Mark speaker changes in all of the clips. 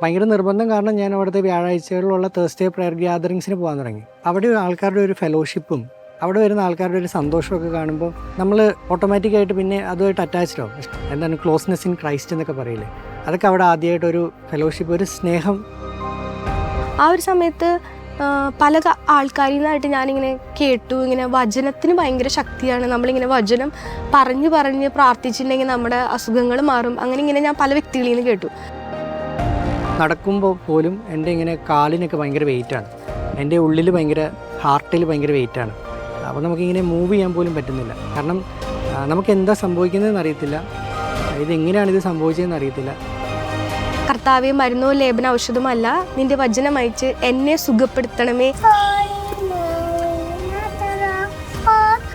Speaker 1: ഭയങ്കര നിർബന്ധം കാരണം ഞാൻ അവിടുത്തെ വ്യാഴാഴ്ചകളിലുള്ള തേഴ്സ്ഡേ പ്രയർ ഗ്യാതറിങ്സിന് പോകാൻ തുടങ്ങി. അവിടെ ആൾക്കാരുടെ ഒരു ഫെലോഷിപ്പും അവിടെ വരുന്ന ആൾക്കാരുടെ ഒരു സന്തോഷമൊക്കെ കാണുമ്പോൾ നമ്മൾ ഓട്ടോമാറ്റിക്കായിട്ട് പിന്നെ അതുമായിട്ട് അറ്റാച്ച്ഡ് ആവും. എന്താണ് ക്ലോസ്നെസ് ഇൻ ക്രൈസ്റ്റ് എന്നൊക്കെ പറയില്ലേ, അതൊക്കെ അവിടെ ആദ്യമായിട്ടൊരു ഫെലോഷിപ്പ്, ഒരു സ്നേഹം.
Speaker 2: ആ ഒരു സമയത്ത് പല ആൾക്കാരിൽ നിന്നായിട്ട് ഞാനിങ്ങനെ കേട്ടു, ഇങ്ങനെ വചനത്തിന് ഭയങ്കര ശക്തിയാണ്, നമ്മളിങ്ങനെ വചനം പറഞ്ഞ് പ്രാർത്ഥിച്ചിട്ടുണ്ടെങ്കിൽ നമ്മുടെ അസുഖങ്ങൾ മാറും, അങ്ങനെ ഇങ്ങനെ ഞാൻ പല വ്യക്തികളിൽ നിന്ന് കേട്ടു.
Speaker 1: നടക്കുമ്പോൾ പോലും എൻ്റെ ഇങ്ങനെ കാലിനൊക്കെ ഭയങ്കര വെയിറ്റാണ്, എൻ്റെ ഉള്ളിൽ ഭയങ്കര ഹാർട്ടിൽ ഭയങ്കര വെയിറ്റാണ്. അപ്പോൾ നമുക്കിങ്ങനെ മൂവ് ചെയ്യാൻ പോലും പറ്റുന്നില്ല. കാരണം നമുക്ക് എന്താ സംഭവിക്കുന്നതെന്ന് അറിയത്തില്ല, ഇതെങ്ങനെയാണ് ഇത് സംഭവിച്ചതെന്ന് അറിയത്തില്ല.
Speaker 2: കർത്താവെ, മരുന്നോ ലേപന ഔഷധമല്ല, നിന്റെ വചനം അയച്ച് എന്നെ സുഖപ്പെടുത്തണമേ.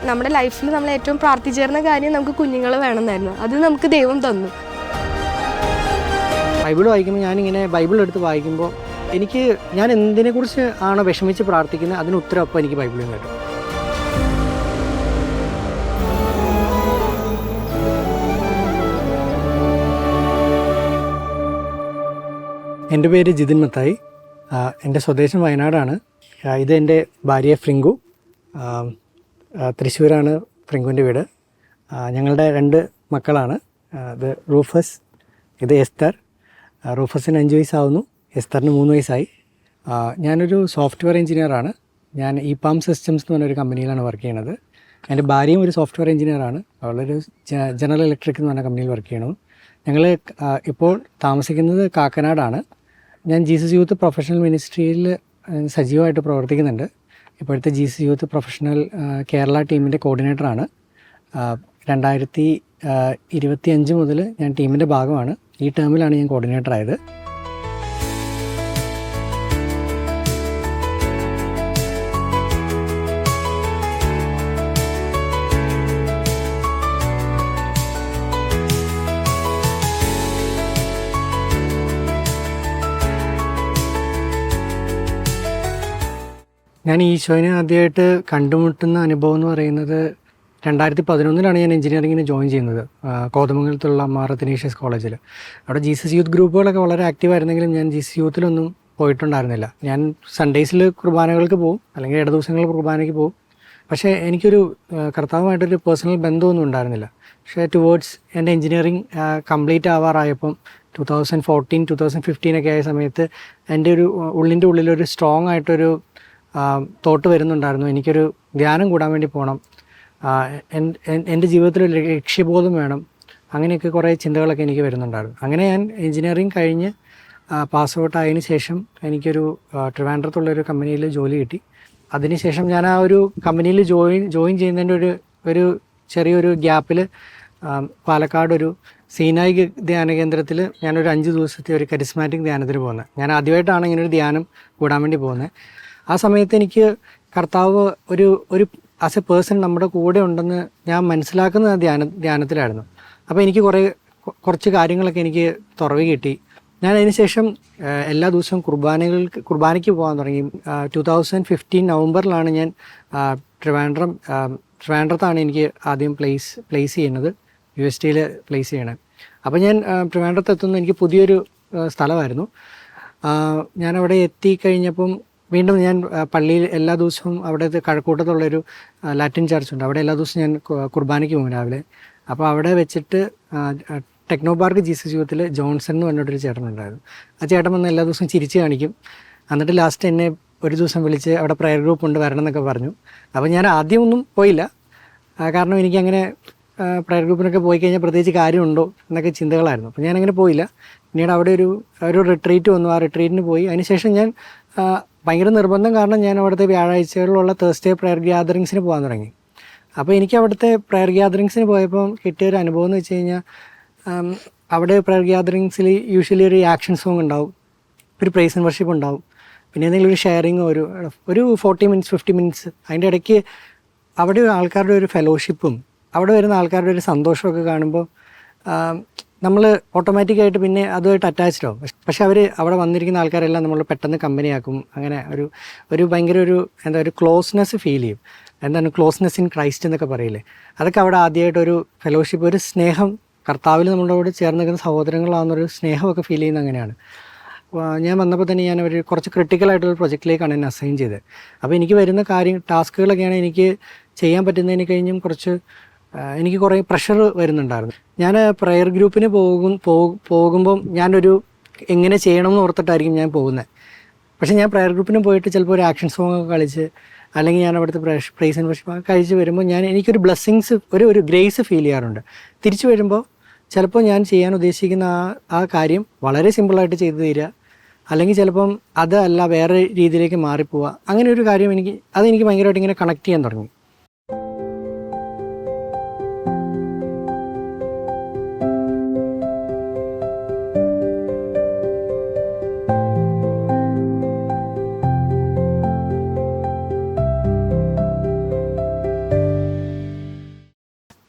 Speaker 2: നമ്മുടെ ലൈഫിൽ നമ്മൾ ഏറ്റവും പ്രാർത്ഥിച്ചേർന്ന കാര്യം നമുക്ക് കുഞ്ഞുങ്ങൾ വേണമെന്നായിരുന്നു. അത് നമുക്ക് ദൈവം തന്നു.
Speaker 1: ബൈബിൾ വായിക്കുമ്പോൾ ഞാനിങ്ങനെ ബൈബിൾ എടുത്ത് വായിക്കുമ്പോൾ ഞാൻ എന്തിനെക്കുറിച്ച് ആണോ വിഷമിച്ച് പ്രാർത്ഥിക്കുന്നത് അതിന് ഉത്തരം അപ്പോൾ എനിക്ക് ബൈബിളിൽ നിന്ന് കേട്ടു. എൻ്റെ പേര് ജിതിൻ മത്തായി. എൻ്റെ സ്വദേശം വയനാടാണ്. ഇത് എൻ്റെ ഭാര്യ ഫ്രിങ്കു. തൃശ്ശൂരാണ് ഫ്രിങ്കുവിൻ്റെ വീട്. ഞങ്ങളുടെ 2 മക്കളാണ്. ഇത് റൂഫസ്, ഇത് എസ്തർ. റൂഫസിന് 5 വയസ്സാവുന്നു, എസ്തറിന് 3 വയസ്സായി. ഞാനൊരു സോഫ്റ്റ്വെയർ എഞ്ചിനീയറാണ്. ഞാൻ ഇപാം സിസ്റ്റംസ് എന്ന് പറഞ്ഞൊരു കമ്പനിയിലാണ് വർക്ക് ചെയ്യണത്. എൻ്റെ ഭാര്യയും ഒരു സോഫ്റ്റ്വെയർ എഞ്ചിനീയറാണ്. അവളൊരു ജനറൽ ഇലക്ട്രിക് എന്ന് പറഞ്ഞ കമ്പനിയിൽ വർക്ക് ചെയ്യണു. ഞങ്ങൾ ഇപ്പോൾ താമസിക്കുന്നത് കാക്കനാടാണ്. ഞാൻ ജീസസ് യൂത്ത് പ്രൊഫഷണൽ മിനിസ്ട്രിയിൽ സജീവമായിട്ട് പ്രവർത്തിക്കുന്നുണ്ട്. ഇപ്പോഴത്തെ ജീസസ് യൂത്ത് പ്രൊഫഷണൽ കേരള ടീമിൻ്റെ കോർഡിനേറ്ററാണ്. 2025 മുതൽ ഞാൻ ടീമിൻ്റെ ഭാഗമാണ്. ഈ ടേമിലാണ് ഞാൻ കോർഡിനേറ്ററായത്. ഞാൻ ഈശോനെ ആദ്യമായിട്ട് കണ്ടുമുട്ടുന്ന അനുഭവം എന്ന് പറയുന്നത് 2011 ഞാൻ എഞ്ചിനീയറിങ്ങിന് ജോയിൻ ചെയ്യുന്നത് കോതമംഗലത്തുള്ള മാർ അത്തനേഷ്യസ് കോളേജിൽ. അവിടെ ജീസസ് യൂത്ത് ഗ്രൂപ്പുകളൊക്കെ വളരെ ആക്റ്റീവായിരുന്നെങ്കിലും ഞാൻ ജീസസ് യൂത്തിലൊന്നും പോയിട്ടുണ്ടായിരുന്നില്ല. ഞാൻ സൺഡേസിൽ കുർബാനകൾക്ക് പോകും, അല്ലെങ്കിൽ ഇട ദിവസങ്ങളിൽ കുർബാനയ്ക്ക് പോകും. പക്ഷേ എനിക്കൊരു കർത്താവുമായിട്ടൊരു പേഴ്സണൽ ബന്ധമൊന്നും ഉണ്ടായിരുന്നില്ല. പക്ഷേ ടുവേർഡ്സ് എൻ്റെ എഞ്ചിനീയറിങ് കംപ്ലീറ്റ് ആവാറായപ്പം 2014-2015 ആയ സമയത്ത് എൻ്റെ ഉള്ളിൻ്റെ ഉള്ളിലൊരു സ്ട്രോങ് ആയിട്ടൊരു തോട്ട് വരുന്നുണ്ടായിരുന്നു. എനിക്കൊരു ധ്യാനം കൂടാൻ വേണ്ടി പോകണം, എൻ്റെ ജീവിതത്തിലൊരു ലക്ഷ്യബോധം വേണം, അങ്ങനെയൊക്കെ കുറേ ചിന്തകളൊക്കെ എനിക്ക് വരുന്നുണ്ടായിരുന്നു. അങ്ങനെ ഞാൻ എഞ്ചിനീയറിങ് കഴിഞ്ഞ് പാസ് ഔട്ട് ആയതിനു ശേഷം എനിക്കൊരു ട്രിവാൻഡ്രത്തുള്ളൊരു കമ്പനിയിൽ ജോലി കിട്ടി. അതിനുശേഷം ഞാൻ ആ ഒരു കമ്പനിയിൽ ജോയിൻ ചെയ്യുന്നതിൻ്റെ ഒരു ചെറിയൊരു ഗ്യാപ്പിൽ പാലക്കാട് ഒരു സീനായി ധ്യാന കേന്ദ്രത്തിൽ ഞാനൊരു 5 ദിവസത്തെ ഒരു കരിസ്മാറ്റിക് ധ്യാനത്തിന് പോകുന്നത്. ഞാൻ ആദ്യമായിട്ടാണ് ഇങ്ങനൊരു ധ്യാനം കൂടാൻ വേണ്ടി പോകുന്നത്. ആ സമയത്ത് എനിക്ക് കർത്താവ് ഒരു ആസ് എ പേഴ്സൺ നമ്മുടെ കൂടെ ഉണ്ടെന്ന് ഞാൻ മനസ്സിലാക്കുന്ന ധ്യാനത്തിലായിരുന്നു. അപ്പോൾ എനിക്ക് കുറച്ച് കാര്യങ്ങളൊക്കെ എനിക്ക് തുറവി കിട്ടി. ഞാൻ അതിന് ശേഷം എല്ലാ ദിവസവും കുർബാനയ്ക്ക് പോകാൻ തുടങ്ങി. 2015 നവംബറിലാണ് ഞാൻ ട്രിവാൻഡ്രത്താണ് എനിക്ക് ആദ്യം പ്ലേസ് ചെയ്യുന്നത്, USDയിൽ പ്ലേസ് ചെയ്യണത്. അപ്പോൾ ഞാൻ ട്രിവാൻഡ്രത്ത് എത്തുന്ന എനിക്ക് പുതിയൊരു സ്ഥലമായിരുന്നു. ഞാനവിടെ എത്തിക്കഴിഞ്ഞപ്പം വീണ്ടും ഞാൻ പള്ളിയിൽ എല്ലാ ദിവസവും അവിടെ കഴക്കൂട്ടത്തുള്ളൊരു ലാറ്റിൻ ചർച്ചുണ്ട്, അവിടെ എല്ലാ ദിവസവും ഞാൻ കുർബാനയ്ക്ക് പോകും രാവിലെ. അപ്പോൾ അവിടെ വെച്ചിട്ട് ടെക്നോ പാർക്ക് ജീസസ് യൂത്തിൽ ജോൺസൺ എന്ന് പറഞ്ഞിട്ടൊരു ചേട്ടനുണ്ടായിരുന്നു. ആ ചേട്ടൻ വന്ന് എല്ലാ ദിവസവും ചിരിച്ച് കാണിക്കും. എന്നിട്ട് ലാസ്റ്റ് എന്നെ ഒരു ദിവസം വിളിച്ച് അവിടെ പ്രയർ ഗ്രൂപ്പ് ഉണ്ട് വരണം എന്നൊക്കെ പറഞ്ഞു. അപ്പോൾ ഞാൻ ആദ്യമൊന്നും പോയില്ല, കാരണം എനിക്കങ്ങനെ പ്രയർ ഗ്രൂപ്പിനൊക്കെ പോയി കഴിഞ്ഞാൽ പ്രത്യേകിച്ച് കാര്യമുണ്ടോ എന്നൊക്കെ ചിന്തകളായിരുന്നു. അപ്പോൾ ഞാനങ്ങനെ പോയില്ല. പിന്നീട് അവിടെ ഒരു റിട്രീറ്റ് വന്നു. ആ റിട്രീറ്റിന് പോയി. അതിനുശേഷം ഞാൻ ഭയങ്കര നിർബന്ധം കാരണം ഞാൻ അവിടുത്തെ വ്യാഴാഴ്ചകളിലുള്ള തേഴ്സ്ഡേ പ്രയർ ഗ്യാതറിങ്സിന് പോകാൻ തുടങ്ങി. അപ്പോൾ എനിക്ക് അവിടുത്തെ പ്രയർ ഗ്യാതറിങ്സിന് പോയപ്പോൾ കിട്ടിയൊരു അനുഭവം എന്ന് വെച്ച് കഴിഞ്ഞാൽ, അവിടെ പ്രയർ ഗ്യാതറിങ്സിൽ യൂഷ്വലി ഒരു ആക്ഷൻ സോങ് ഉണ്ടാവും, ഒരു പ്രൈസ് ആൻഡ് വർഷിപ്പ് ഉണ്ടാവും, പിന്നെ എന്തെങ്കിലും ഒരു ഷെയറിങ് ഒരു 40 മിനിറ്റ്സ് 50 മിനിറ്റ്സ്. അതിൻ്റെ ഇടയ്ക്ക് അവിടെ ആൾക്കാരുടെ ഒരു ഫെലോഷിപ്പും അവിടെ വരുന്ന ആൾക്കാരുടെ ഒരു സന്തോഷമൊക്കെ കാണുമ്പോൾ നമ്മൾ ഓട്ടോമാറ്റിക്കായിട്ട് പിന്നെ അതുമായിട്ട് അറ്റാച്ച്ഡ് ആവും. പക്ഷെ അവിടെ വന്നിരിക്കുന്ന ആൾക്കാരെല്ലാം നമ്മൾ പെട്ടെന്ന് കമ്പനിയാക്കും. അങ്ങനെ ഒരു ഭയങ്കര ഒരു ക്ലോസ്നെസ് ഫീൽ ചെയ്യും. എന്താണ് ക്ലോസ്നെസ് ഇൻ ക്രൈസ്റ്റ് എന്നൊക്കെ പറയില്ലേ, അതൊക്കെ അവിടെ ആദ്യമായിട്ടൊരു ഫെലോഷിപ്പ്, ഒരു സ്നേഹം, കർത്താവിൽ നമ്മളോട് ചേർന്ന് നിൽക്കുന്ന സഹോദരങ്ങളാവുന്നൊരു സ്നേഹമൊക്കെ ഫീൽ ചെയ്യുന്നത് അങ്ങനെയാണ്. ഞാൻ വന്നപ്പോൾ തന്നെ ഞാൻ ഒരു കുറച്ച് ക്രിട്ടിക്കലായിട്ടുള്ള പ്രൊജക്റ്റിലേക്കാണ് എന്നെ അസൈൻ ചെയ്തത്. അപ്പോൾ എനിക്ക് വരുന്ന ടാസ്കുകളൊക്കെയാണ് എനിക്ക് ചെയ്യാൻ പറ്റുന്നതിന് കഴിഞ്ഞും കുറച്ച് എനിക്ക് കുറേ പ്രഷർ വരുന്നുണ്ടായിരുന്നു. ഞാൻ പ്രയർ ഗ്രൂപ്പിന് പോകുമ്പം ഞാനൊരു എങ്ങനെ ചെയ്യണം എന്ന് ഓർത്തിട്ടായിരിക്കും ഞാൻ പോകുന്നത്. പക്ഷേ ഞാൻ പ്രയർ ഗ്രൂപ്പിന് പോയിട്ട് ചിലപ്പോൾ ഒരു ആക്ഷൻ സോങ് ഒക്കെ കളിച്ച് അല്ലെങ്കിൽ ഞാൻ അവിടുത്തെ പ്രൈസ് ആൻഡ് വർഷിപ്പ് കഴിച്ച് വരുമ്പോൾ എനിക്കൊരു ബ്ലെസ്സിങ്സ് ഒരു ഗ്രേസ് ഫീൽ ചെയ്യാറുണ്ട്. തിരിച്ചു വരുമ്പോൾ ചിലപ്പോൾ ഞാൻ ചെയ്യാൻ ഉദ്ദേശിക്കുന്ന ആ കാര്യം വളരെ സിമ്പിളായിട്ട് ചെയ്തു തീരുക, അല്ലെങ്കിൽ ചിലപ്പം അതല്ല വേറെ രീതിയിലേക്ക് മാറിപ്പോവുക. അങ്ങനെ ഒരു കാര്യം അതെനിക്ക് ഭയങ്കരമായിട്ട് ഇങ്ങനെ കണക്ട് ചെയ്യാൻ തുടങ്ങി.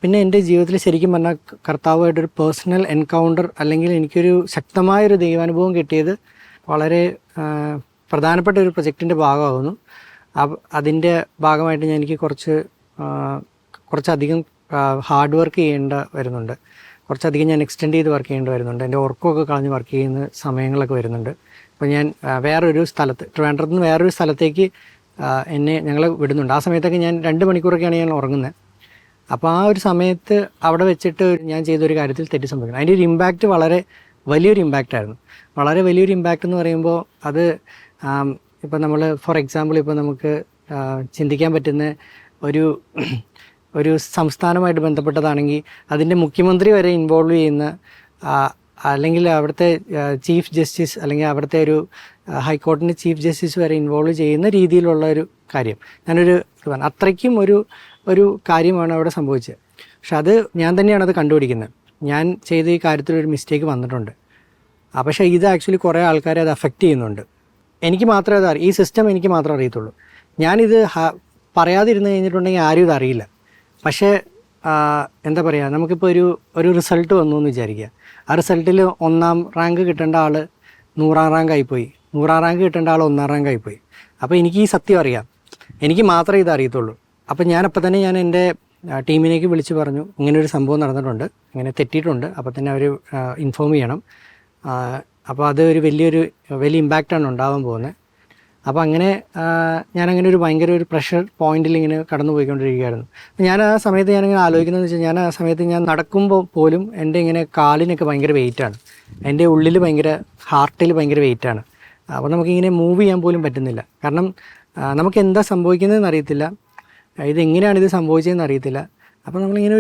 Speaker 1: പിന്നെ എൻ്റെ ജീവിതത്തിൽ ശരിക്കും പറഞ്ഞാൽ കർത്താവുമായിട്ടൊരു പേഴ്സണൽ എൻകൗണ്ടർ അല്ലെങ്കിൽ എനിക്കൊരു ശക്തമായൊരു ദൈവാനുഭവം കിട്ടിയത് വളരെ പ്രധാനപ്പെട്ട ഒരു പ്രൊജക്റ്റിൻ്റെ ഭാഗമാകുന്നു. അതിൻ്റെ ഭാഗമായിട്ട് എനിക്ക് കുറച്ചധികം ഹാർഡ് വർക്ക് ചെയ്യേണ്ട വരുന്നുണ്ട്. കുറച്ചധികം ഞാൻ എക്സ്റ്റെൻഡ് ചെയ്ത് വർക്ക് ചെയ്യേണ്ടി വരുന്നുണ്ട്. എൻ്റെ ഉറക്കമൊക്കെ കളഞ്ഞ് വർക്ക് ചെയ്യുന്ന സമയങ്ങളൊക്കെ വരുന്നുണ്ട്. അപ്പോൾ ഞാൻ വേറൊരു സ്ഥലത്ത്, ട്രിവാൻഡ്രത്ത് നിന്ന് വേറൊരു സ്ഥലത്തേക്ക് ഞങ്ങൾ വിടുന്നുണ്ട്. ആ സമയത്തൊക്കെ ഞാൻ 2 മണിക്കൂറൊക്കെയാണ് ഞാൻ ഉറങ്ങുന്നത്. അപ്പോൾ ആ ഒരു സമയത്ത് അവിടെ വെച്ചിട്ട് ഞാൻ ചെയ്തൊരു കാര്യത്തിൽ തെറ്റ് സംഭവിക്കണം. അതിൻ്റെ ഒരു ഇമ്പാക്റ്റ് വളരെ വലിയൊരു ഇമ്പാക്റ്റായിരുന്നു. വളരെ വലിയൊരു ഇമ്പാക്റ്റ് എന്ന് പറയുമ്പോൾ അത് ഇപ്പോൾ നമ്മൾ ഫോർ എക്സാമ്പിൾ ഇപ്പോൾ നമുക്ക് ചിന്തിക്കാൻ പറ്റുന്ന ഒരു സംസ്ഥാനമായിട്ട് ബന്ധപ്പെട്ടതാണെങ്കിൽ അതിൻ്റെ മുഖ്യമന്ത്രി വരെ ഇൻവോൾവ് ചെയ്യുന്ന, അല്ലെങ്കിൽ അവിടുത്തെ ചീഫ് ജസ്റ്റിസ് അല്ലെങ്കിൽ അവിടുത്തെ ഒരു ഹൈക്കോടതിൻ്റെ ചീഫ് ജസ്റ്റിസ് വരെ ഇൻവോൾവ് ചെയ്യുന്ന രീതിയിലുള്ള ഒരു കാര്യം അത്രയ്ക്കും ഒരു കാര്യമാണ് അവിടെ സംഭവിച്ചത്. പക്ഷെ അത് ഞാൻ തന്നെയാണ് അത് കണ്ടുപിടിക്കുന്നത്. ഞാൻ ചെയ്ത ഈ കാര്യത്തിലൊരു മിസ്റ്റേക്ക് വന്നിട്ടുണ്ട്. പക്ഷേ ഇത് ആക്ച്വലി കുറേ ആൾക്കാരെ അത് അഫക്റ്റ് ചെയ്യുന്നുണ്ട്. എനിക്ക് മാത്രമേ അത് ഈ സിസ്റ്റം എനിക്ക് മാത്രമേ അറിയത്തുള്ളൂ. ഞാനിത് പറയാതിരുന്ന് കഴിഞ്ഞിട്ടുണ്ടെങ്കിൽ ആരും ഇത് അറിയില്ല. പക്ഷേ എന്താ പറയുക, നമുക്കിപ്പോൾ ഒരു റിസൾട്ട് വന്നു എന്ന് വിചാരിക്കുക. ആ റിസൾട്ടിൽ 1ാം റാങ്ക് കിട്ടേണ്ട ആൾ 100ാം റാങ്ക് ആയിപ്പോയി, 100ാം റാങ്ക് കിട്ടേണ്ട ആൾ 1ാം റാങ്ക് ആയിപ്പോയി. അപ്പോൾ എനിക്ക് ഈ സത്യം അറിയാം, എനിക്ക് മാത്രമേ ഇത് അറിയത്തുള്ളൂ. അപ്പം ഞാൻ എൻ്റെ ടീമിലേക്ക് വിളിച്ച് പറഞ്ഞു, ഇങ്ങനൊരു സംഭവം നടന്നിട്ടുണ്ട്, ഇങ്ങനെ തെറ്റിയിട്ടുണ്ട്, അപ്പോൾ തന്നെ അവർ ഇൻഫോം ചെയ്യണം. അപ്പോൾ അത് വലിയ ഇമ്പാക്റ്റാണ് ഉണ്ടാവാൻ പോകുന്നത്. അപ്പോൾ അങ്ങനെ ഞാനങ്ങനെ ഭയങ്കര ഒരു പ്രഷർ പോയിന്റിൽ ഇങ്ങനെ കടന്നു പോയിക്കൊണ്ടിരിക്കുകയായിരുന്നു. ഞാൻ ആ സമയത്ത് ഞാനിങ്ങനെ ആലോചിക്കുന്നതെന്ന് വെച്ചാൽ, ഞാൻ ആ സമയത്ത് ഞാൻ നടക്കുമ്പോൾ പോലും എൻ്റെ ഇങ്ങനെ കാലിനൊക്കെ ഭയങ്കര വെയിറ്റാണ്, എൻ്റെ ഉള്ളിൽ ഹാർട്ടിൽ ഭയങ്കര വെയിറ്റാണ്. അപ്പോൾ നമുക്കിങ്ങനെ മൂവ് ചെയ്യാൻ പോലും പറ്റുന്നില്ല. കാരണം നമുക്ക് എന്താ സംഭവിക്കുന്നതെന്ന് അറിയത്തില്ല, ഇതെങ്ങനെയാണ് ഇത് സംഭവിച്ചതെന്ന് അറിയത്തില്ല. അപ്പോൾ നമ്മളിങ്ങനെ